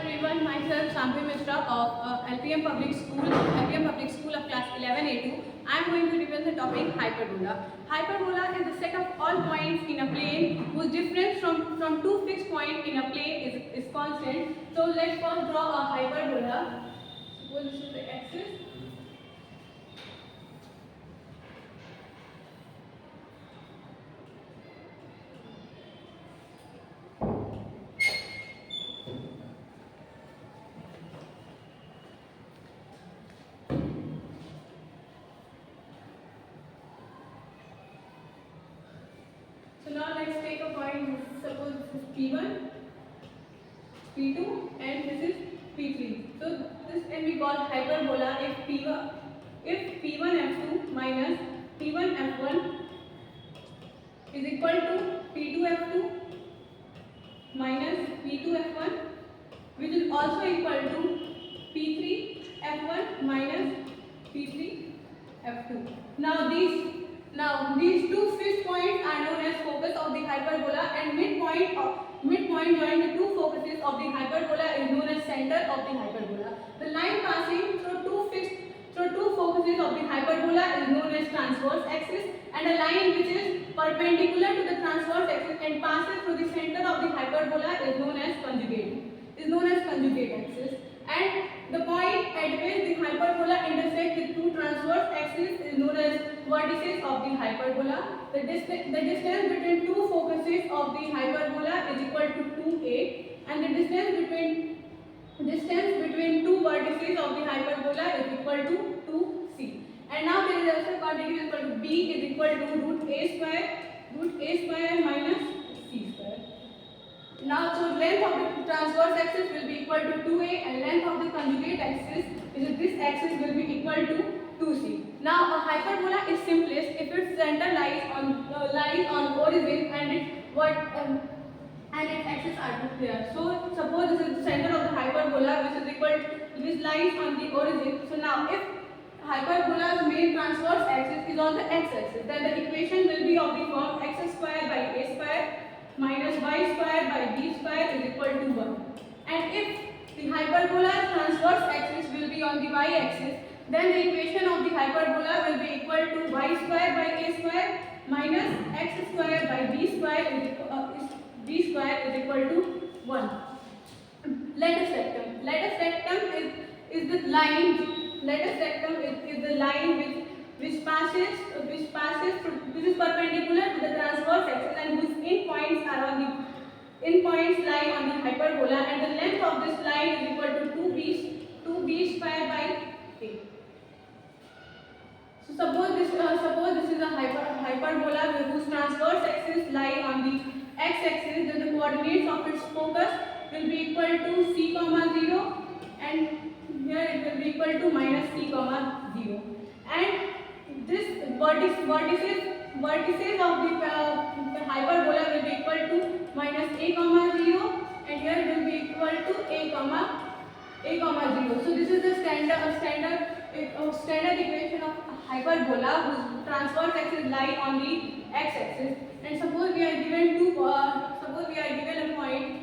everyone, myself Shambhi Mishra of LPM Public School of class 11A2. I am going to present the topic hyperbola. Hyperbola is the set of all points in a plane whose difference from two fixed points in a plane is constant. So let's first draw a hyperbola. Suppose this is the axis. So now let's take a point, suppose this is P1, P2 and this is P3. So this can be called hyperbola if P1 F2 minus P1 F1 is equal to P2 F2 minus P2 F1, which is also equal to P3 F1 minus P3 F2. Now these two fixed points are known as focus of the hyperbola, and midpoint joining the two focuses of the hyperbola is known as center of the hyperbola. The line passing through two focuses of the hyperbola is known as transverse axis, and a line which is perpendicular to the transverse axis and passes through the center of the hyperbola is known as conjugate axis. And the point at which the hyperbola intersects with two transverse axes is known as vertices of the hyperbola. The distance between two focuses of the hyperbola is equal to 2a, and the distance between two vertices of the hyperbola is equal to 2c. And now there is also quantity equal to b is equal to root a square minus c square. Now, so length of the transverse axis will be equal to 2a, and length of the conjugate axis this axis will be equal to 2c. Now, a hyperbola is simplest if its center lies on origin and its axis are clear. So, suppose this is the center of the hyperbola, which lies on the origin. So now, if hyperbola's main transverse axis is on the x-axis, then the equation will be of the form x square by a square minus y square by b square is equal to 1. And if the hyperbola's transverse axis will be on the y-axis, then the equation of the hyperbola will be equal to y square by a square minus x square by b square is equal to 1. Latus rectum is the line. Latus rectum is the line which is perpendicular to the transverse axis and whose endpoints lie on the hyperbola, and the length of this line is equal to 2b square by a. So suppose this is a hyperbola whose transverse axis lie on the x-axis, then the coordinates of its focus will be equal to c, 0, and here it will be equal to minus c, 0. And this vertices of the hyperbola will be equal to minus a, 0, and here it will be equal to a, 0. So this is the standard equation of hyperbola whose transverse axis lie on the x-axis. And suppose we are given a point